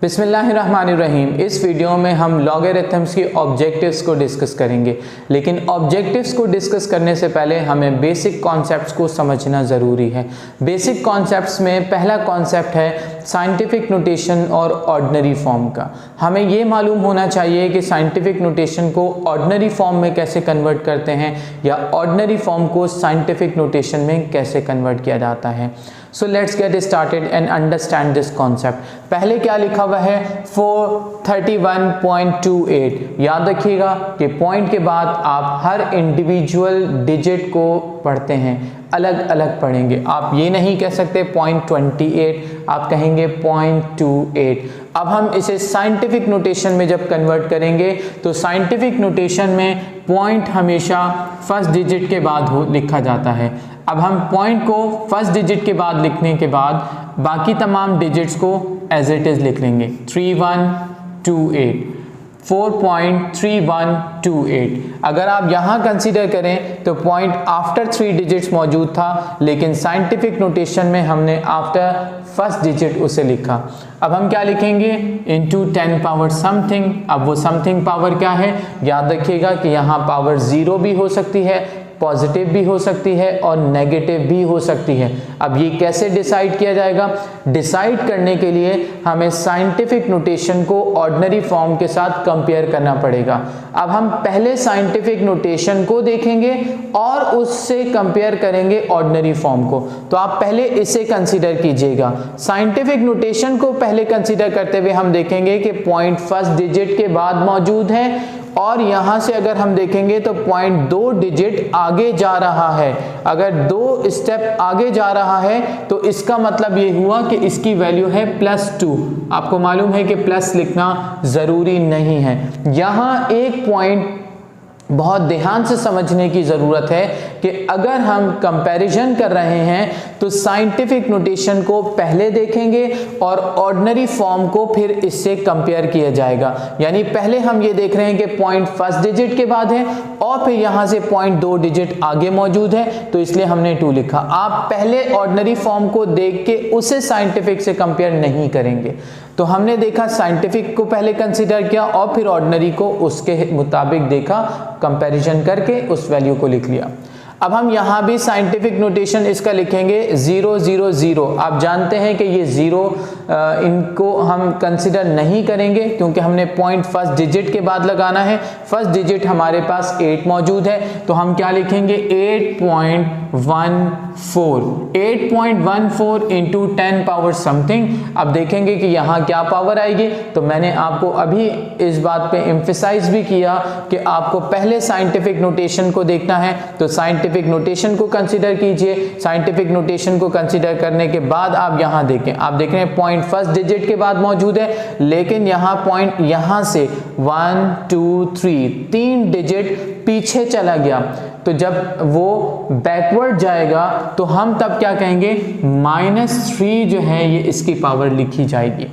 बिस्मिल्लाहिर्रहमानिर्रहीम। इस वीडियो में हम लॉगरिथम्स की ऑब्जेक्टिव्स को डिस्कस करेंगे, लेकिन ऑब्जेक्टिव्स को डिस्कस करने से पहले हमें बेसिक कॉन्सेप्ट्स को समझना ज़रूरी है। बेसिक कॉन्सेप्ट्स में पहला कॉन्सेप्ट है साइंटिफिक नोटेशन और ऑर्डिनरी फॉर्म का। हमें ये मालूम होना चाहिए कि साइंटिफिक नोटेशन को ऑर्डिनरी फॉर्म में कैसे कन्वर्ट करते हैं या ऑर्डिनरी फॉर्म को साइंटिफिक नोटेशन में कैसे कन्वर्ट किया जाता है। So let's get started and understand this concept. पहले क्या लिखा हुआ है 431.28। याद रखिएगा कि पॉइंट के बाद आप हर इंडिविजुअल डिजिट को पढ़ते हैं, अलग अलग पढ़ेंगे। आप ये नहीं कह सकते 0.28, आप कहेंगे 0.28। अब हम इसे साइंटिफिक नोटेशन में जब कन्वर्ट करेंगे तो साइंटिफिक नोटेशन में पॉइंट हमेशा फर्स्ट डिजिट के बाद लिखा जाता है। अब हम पॉइंट को फर्स्ट डिजिट के बाद लिखने के बाद बाकी तमाम डिजिट्स को एज इट इज लिख लेंगे। 3128, 4.3128। अगर आप यहाँ कंसीडर करें तो पॉइंट आफ्टर 3 डिजिट्स मौजूद था, लेकिन साइंटिफिक नोटेशन में हमने आफ्टर फर्स्ट डिजिट उसे लिखा। अब हम क्या लिखेंगे इंटू 10 पावर समथिंग। अब वो समथिंग पावर क्या है, याद रखिएगा कि यहाँ पावर 0 भी हो सकती है, पॉजिटिव भी हो सकती है और नेगेटिव भी हो सकती है। अब ये कैसे डिसाइड किया जाएगा? डिसाइड करने के लिए हमें साइंटिफिक नोटेशन को ऑर्डिनरी फॉर्म के साथ कंपेयर करना पड़ेगा। अब हम पहले साइंटिफिक नोटेशन को देखेंगे और उससे कंपेयर करेंगे ऑर्डिनरी फॉर्म को। तो आप पहले इसे कंसीडर कीजिएगा। साइंटिफिक नोटेशन को पहले कंसीडर करते हुए हम देखेंगे कि पॉइंट फर्स्ट डिजिट के बाद मौजूद है और यहां से अगर हम देखेंगे तो पॉइंट 2 डिजिट आगे जा रहा है। अगर 2 स्टेप आगे जा रहा है तो इसका मतलब ये हुआ कि इसकी वैल्यू है +2। आपको मालूम है कि प्लस लिखना जरूरी नहीं है। यहां एक पॉइंट बहुत ध्यान से समझने की ज़रूरत है कि अगर हम कंपैरिजन कर रहे हैं तो साइंटिफिक नोटेशन को पहले देखेंगे और ऑर्डिनरी फॉर्म को फिर इससे कंपेयर किया जाएगा। यानी पहले हम ये देख रहे हैं कि पॉइंट फर्स्ट डिजिट के बाद है और फिर यहाँ से पॉइंट 2 डिजिट आगे मौजूद है, तो इसलिए हमने 2 लिखा। आप पहले ऑर्डिनरी फॉर्म को देख के उसे साइंटिफिक से कंपेयर नहीं करेंगे। तो हमने देखा साइंटिफिक को पहले कंसीडर किया और फिर ऑर्डिनरी को उसके मुताबिक देखा, कंपैरिजन करके उस वैल्यू को लिख लिया। अब हम यहाँ भी साइंटिफिक नोटेशन इसका लिखेंगे 000। आप जानते हैं कि ये 0 इनको हम कंसिडर नहीं करेंगे क्योंकि हमने पॉइंट फर्स्ट डिजिट के बाद लगाना है। फर्स्ट डिजिट हमारे पास 8 मौजूद है, तो हम क्या लिखेंगे 8.14 इंटू 10 पावर समथिंग। अब देखेंगे कि यहाँ क्या पावर आएगी। तो मैंने आपको अभी इस बात पे एम्फसाइज भी किया कि आपको पहले साइंटिफिक नोटेशन को देखना है, तो साइंटिफिक नोटेशन को कंसीडर कीजिए। साइंटिफिक नोटेशन को कंसीडर करने के बाद आप यहाँ देखें, आप देख रहे हैं पॉइंट फर्स्ट डिजिट के बाद मौजूद है, लेकिन यहाँ पॉइंट यहाँ से 1 2 3 डिजिट पीछे चला गया। तो जब वो बैकवर्ड जाएगा तो हम तब क्या कहेंगे -3 जो है ये इसकी पावर लिखी जाएगी।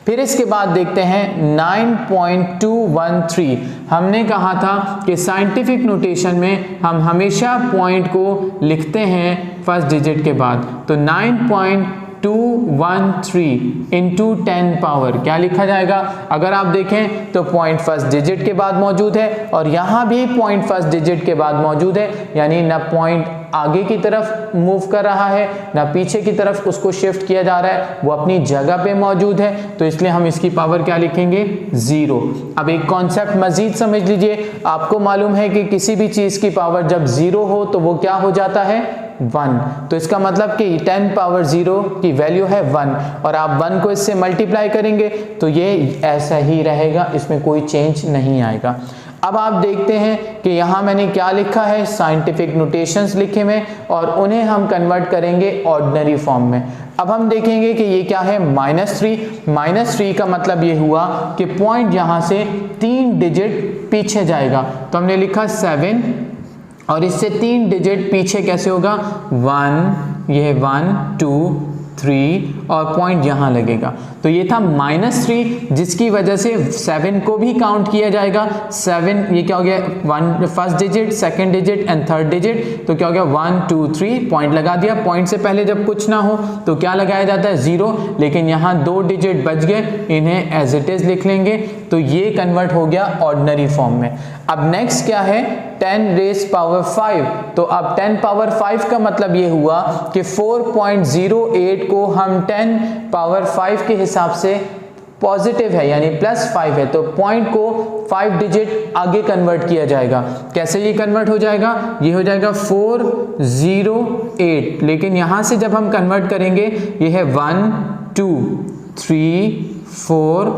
फिर इसके बाद देखते हैं 9.213। हमने कहा था कि साइंटिफिक नोटेशन में हम हमेशा पॉइंट को लिखते हैं फर्स्ट डिजिट के बाद। तो 9.213 इंटू 10 पावर क्या लिखा जाएगा? अगर आप देखें तो पॉइंट फर्स्ट डिजिट के बाद मौजूद है और यहाँ भी पॉइंट फर्स्ट डिजिट के बाद मौजूद है, यानी ना पॉइंट आगे की तरफ मूव कर रहा है ना पीछे की तरफ उसको शिफ्ट किया जा रहा है, वो अपनी जगह पे मौजूद है। तो इसलिए हम इसकी पावर क्या लिखेंगे 0। अब एक कॉन्सेप्ट मजीद समझ लीजिए। आपको मालूम है कि किसी भी चीज की पावर जब 0 हो तो वो क्या हो जाता है 1। तो इसका मतलब कि 10 पावर 0 की वैल्यू है 1 और आप 1 को इससे मल्टीप्लाई करेंगे तो ये ऐसा ही रहेगा, इसमें कोई चेंज नहीं आएगा। अब आप देखते हैं कि यहाँ मैंने क्या लिखा है, साइंटिफिक नोटेशंस लिखे हुए और उन्हें हम कन्वर्ट करेंगे ऑर्डिनरी फॉर्म में। अब हम देखेंगे कि ये क्या है -3 का मतलब ये हुआ कि पॉइंट यहाँ से 3 डिजिट पीछे जाएगा। तो हमने लिखा 7 और इससे 3 डिजिट पीछे कैसे होगा 1, ये 1 2 3 और पॉइंट यहाँ लगेगा। तो ये था -3, जिसकी वजह से 7 को भी काउंट किया जाएगा। 7 ये क्या हो गया, first digit, second digit and third digit. तो क्या हो गया 1 2 3 पॉइंट लगा दिया। पॉइंट से पहले जब कुछ ना हो तो क्या लगाया जाता है 0, लेकिन यहाँ 2 डिजिट बच गए, इन्हें एज इट इज लिख लेंगे। तो ये कन्वर्ट हो गया ऑर्डिनरी फॉर्म में। अब नेक्स्ट क्या है 10 रेज़ पावर 5। तो अब 10 पावर 5 का मतलब ये हुआ कि 4.08 को हम 10 पावर 5 के हिसाब से पॉजिटिव है यानी +5 है, तो पॉइंट को 5 डिजिट आगे कन्वर्ट किया जाएगा। कैसे ये कन्वर्ट हो जाएगा, ये हो जाएगा 408, लेकिन यहां से जब हम कन्वर्ट करेंगे ये है 1 2 3 4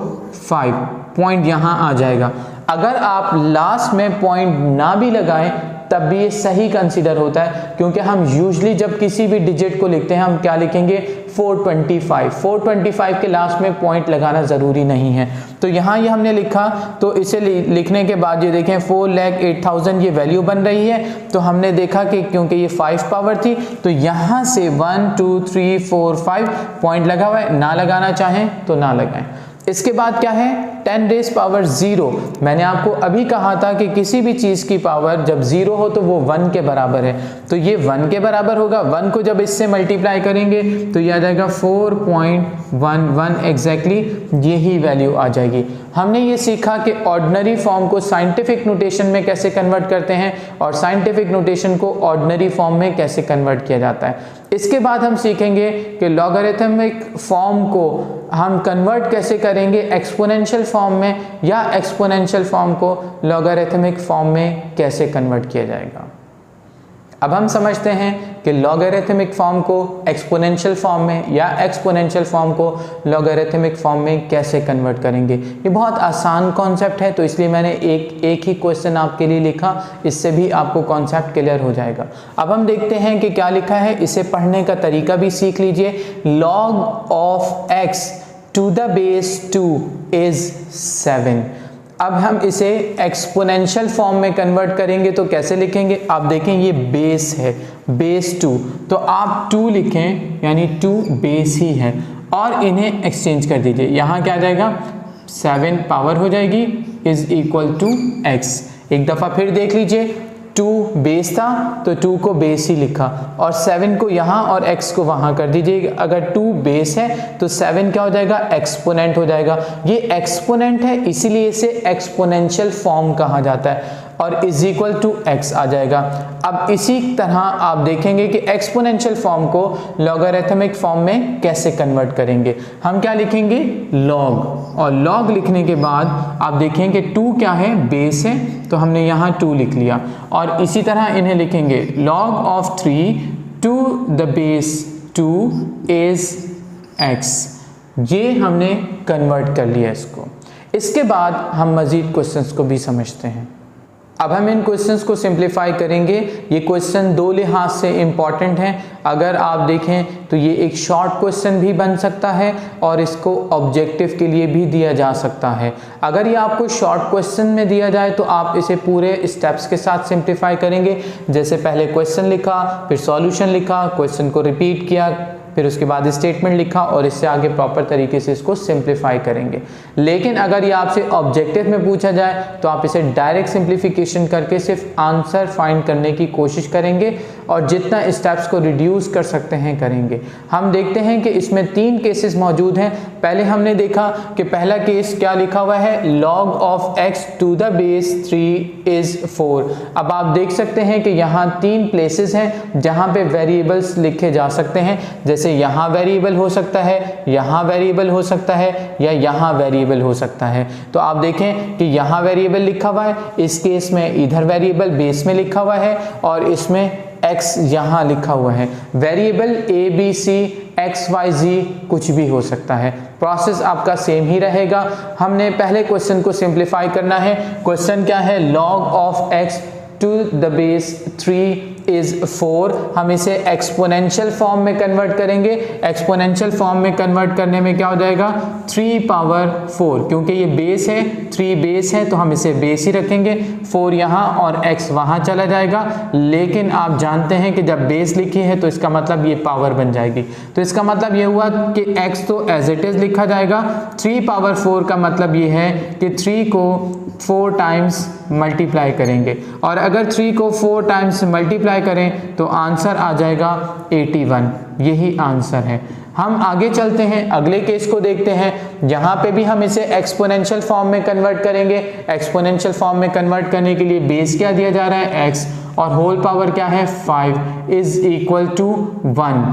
5, पॉइंट यहां आ जाएगा। अगर आप लास्ट में पॉइंट ना भी लगाएं तब भी ये सही कंसीडर होता है, क्योंकि हम यूजुअली जब किसी भी डिजिट को लिखते हैं हम क्या लिखेंगे 425 के लास्ट में पॉइंट लगाना ज़रूरी नहीं है। तो यहाँ ये हमने लिखा, तो इसे लिखने के बाद ये देखें 4,08,000 ये वैल्यू बन रही है। तो हमने देखा कि क्योंकि ये 5 पावर थी तो यहाँ से 1 2 3 4 5 पॉइंट लगा हुआ है, ना लगाना चाहें तो ना लगाएं। इसके बाद क्या है 10 रेज़ पावर 0। मैंने आपको अभी कहा था कि किसी भी चीज़ की पावर जब 0 हो तो वो 1 के बराबर है, तो ये 1 के बराबर होगा। 1 को जब इससे मल्टीप्लाई करेंगे तो ये आ जाएगा 4.11 एग्जैक्टली, यही वैल्यू आ जाएगी। हमने ये सीखा कि ऑर्डिनरी फॉर्म को साइंटिफिक नोटेशन में कैसे कन्वर्ट करते हैं और साइंटिफिक नोटेशन को ऑर्डिनरी फॉर्म में कैसे कन्वर्ट किया जाता है। इसके बाद हम सीखेंगे कि लॉगरिथमिक फॉर्म को हम कन्वर्ट कैसे करेंगे एक्सपोनेंशियल फॉर्म में, या एक्सपोनेंशियल फॉर्म को लॉगरिथमिक फॉर्म में कैसे कन्वर्ट किया जाएगा। अब हम समझते हैं कि लॉगरिथमिक फॉर्म को एक्सपोनेंशियल फॉर्म में या एक्सपोनेंशियल फॉर्म को लॉगरिथमिक फॉर्म में कैसे कन्वर्ट करेंगे। ये बहुत आसान कॉन्सेप्ट है, तो इसलिए मैंने एक ही क्वेश्चन आपके लिए लिखा, इससे भी आपको कॉन्सेप्ट क्लियर हो जाएगा। अब हम देखते हैं कि क्या लिखा है, इसे पढ़ने का तरीका भी सीख लीजिए। log of x to the base 2 is 7। अब हम इसे एक्सपोनेंशियल फॉर्म में कन्वर्ट करेंगे तो कैसे लिखेंगे, आप देखें ये बेस है, बेस 2, तो आप 2 लिखें यानी 2 बेस ही है और इन्हें एक्सचेंज कर दीजिए। यहाँ क्या आ जाएगा 7 पावर हो जाएगी इज इक्वल टू x। एक दफ़ा फिर देख लीजिए, 2 बेस था तो 2 को बेस ही लिखा और 7 को यहाँ और x को वहाँ कर दीजिए। अगर 2 बेस है तो 7 क्या हो जाएगा एक्सपोनेंट हो जाएगा। ये एक्सपोनेंट है इसीलिए इसे एक्सपोनेंशियल फॉर्म कहा जाता है और इज इक्वल टू x आ जाएगा। अब इसी तरह आप देखेंगे कि एक्सपोनेंशियल फॉर्म को लॉगरिथमिक फॉर्म में कैसे कन्वर्ट करेंगे। हम क्या लिखेंगे log, और log लिखने के बाद आप देखेंगे 2 क्या है बेस है, तो हमने यहाँ 2 लिख लिया और इसी तरह इन्हें लिखेंगे log of 3 to the base 2 is x। ये हमने कन्वर्ट कर लिया इसको। इसके बाद हम मज़ीद क्वेश्चंस को भी समझते हैं। अब हम इन क्वेश्चंस को सिंप्लीफाई करेंगे। ये क्वेश्चन 2 लिहाज से इम्पॉर्टेंट हैं। अगर आप देखें तो ये एक शॉर्ट क्वेश्चन भी बन सकता है और इसको ऑब्जेक्टिव के लिए भी दिया जा सकता है। अगर ये आपको शॉर्ट क्वेश्चन में दिया जाए तो आप इसे पूरे स्टेप्स के साथ सिंप्लीफाई करेंगे, जैसे पहले क्वेश्चन लिखा, फिर सॉल्यूशन लिखा, क्वेश्चन को रिपीट किया, फिर उसके बाद स्टेटमेंट लिखा और इससे आगे प्रॉपर तरीके से इसको सिंप्लीफाई करेंगे। लेकिन अगर ये आपसे ऑब्जेक्टिव में पूछा जाए तो आप इसे डायरेक्ट सिंप्लीफिकेशन करके सिर्फ आंसर फाइंड करने की कोशिश करेंगे और जितना स्टेप्स को रिड्यूस कर सकते हैं करेंगे। हम देखते हैं कि इसमें 3 केसेस मौजूद हैं। पहले हमने देखा कि पहला केस क्या लिखा हुआ है log of x to the base 3 is 4। अब आप देख सकते हैं कि यहाँ 3 प्लेसेस हैं जहाँ पे वेरिएबल्स लिखे जा सकते हैं, जैसे यहाँ वेरिएबल हो सकता है, यहाँ वेरिएबल हो सकता है या यहाँ वेरिएबल हो सकता है। तो आप देखें कि यहाँ वेरिएबल लिखा हुआ है, इस केस में इधर वेरिएबल बेस में लिखा हुआ है और इसमें x यहाँ लिखा हुआ है। Variable a b c x y z कुछ भी हो सकता है, प्रोसेस आपका सेम ही रहेगा। हमने पहले क्वेश्चन को सिंप्लीफाई करना है। क्वेश्चन क्या है log of x to the base 3 is 4, हम इसे एक्सपोनेंशियल फॉर्म में कन्वर्ट करेंगे। एक्सपोनेंशियल फॉर्म में कन्वर्ट करने में क्या हो जाएगा 3 पावर 4, क्योंकि ये बेस है, 3 बेस है तो हम इसे बेस ही रखेंगे, 4 यहाँ और x वहाँ चला जाएगा। लेकिन आप जानते हैं कि जब बेस लिखी है तो इसका मतलब ये पावर बन जाएगी, तो इसका मतलब ये हुआ कि x तो एज इट इज लिखा जाएगा। 3 पावर 4 का मतलब ये है कि 3 को 4 टाइम्स मल्टीप्लाई करेंगे, और अगर 3 को 4 टाइम्स मल्टीप्लाई करें तो आंसर आ जाएगा 81, यही आंसर है। हम आगे चलते हैं, अगले केस को देखते हैं। यहाँ पे भी हम इसे एक्सपोनेंशियल फॉर्म में कन्वर्ट करेंगे। एक्सपोनेंशियल फॉर्म में कन्वर्ट करने के लिए बेस क्या दिया जा रहा है x, और होल पावर क्या है 5 इज इक्वल टू 1।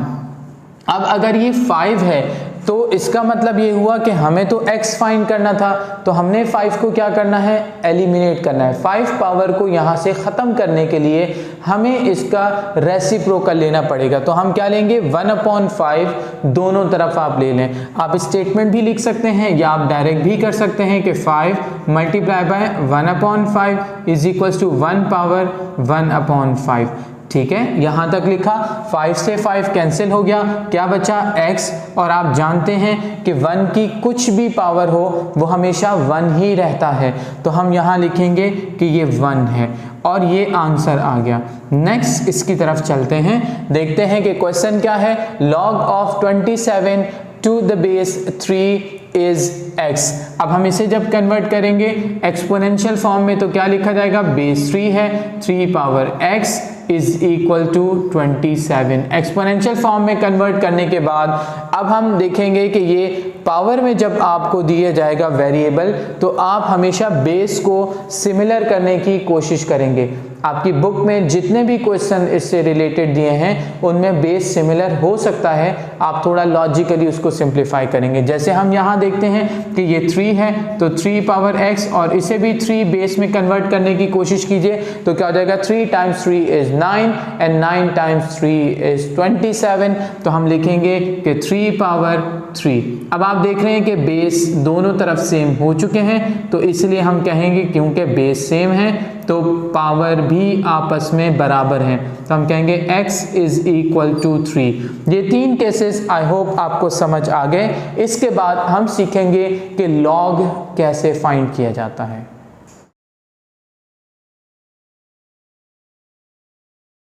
अब अगर ये 5 है तो इसका मतलब ये हुआ कि हमें तो x फाइंड करना था, तो हमने 5 को क्या करना है एलिमिनेट करना है। 5 पावर को यहाँ से ख़त्म करने के लिए हमें इसका रेसिप्रोकल लेना पड़ेगा, तो हम क्या लेंगे 1/5, दोनों तरफ आप ले लें। आप स्टेटमेंट भी लिख सकते हैं या आप डायरेक्ट भी कर सकते हैं कि 5 multiply by 1/5 is equal to 1 power 1/5। ठीक है, यहाँ तक लिखा। 5 से 5 कैंसिल हो गया, क्या बचा x, और आप जानते हैं कि 1 की कुछ भी पावर हो वो हमेशा 1 ही रहता है, तो हम यहाँ लिखेंगे कि ये 1 है, और ये आंसर आ गया। नेक्स्ट इसकी तरफ चलते हैं, देखते हैं कि क्वेश्चन क्या है। log of 27 to the base 3 is x। अब हम इसे जब कन्वर्ट करेंगे एक्सपोनेंशियल फॉर्म में तो क्या लिखा जाएगा, बेस 3 है, 3 power x is equal to 27। Exponential form में कन्वर्ट करने के बाद अब हम देखेंगे कि ये पावर में जब आपको दिया जाएगा वेरिएबल, तो आप हमेशा बेस को सिमिलर करने की कोशिश करेंगे। आपकी बुक में जितने भी क्वेश्चन इससे रिलेटेड दिए हैं उनमें बेस सिमिलर हो सकता है, आप थोड़ा लॉजिकली उसको सिंप्लीफाई करेंगे। जैसे हम यहाँ देखते हैं कि ये 3 है तो 3 पावर x, और इसे भी 3 बेस में कन्वर्ट करने की कोशिश कीजिए, तो क्या हो जाएगा 3 times 3 is 9 and 9 times 3 is 27, तो हम लिखेंगे कि 3 पावर 3। अब आप देख रहे हैं कि बेस दोनों तरफ सेम हो चुके हैं, तो इसलिए हम कहेंगे क्योंकि बेस सेम है तो पावर भी आपस में बराबर हैं, तो हम कहेंगे x इज इक्वल टू 3। ये 3 केसेस आई होप आपको समझ आ गए। इसके बाद हम सीखेंगे कि log कैसे फाइंड किया जाता है।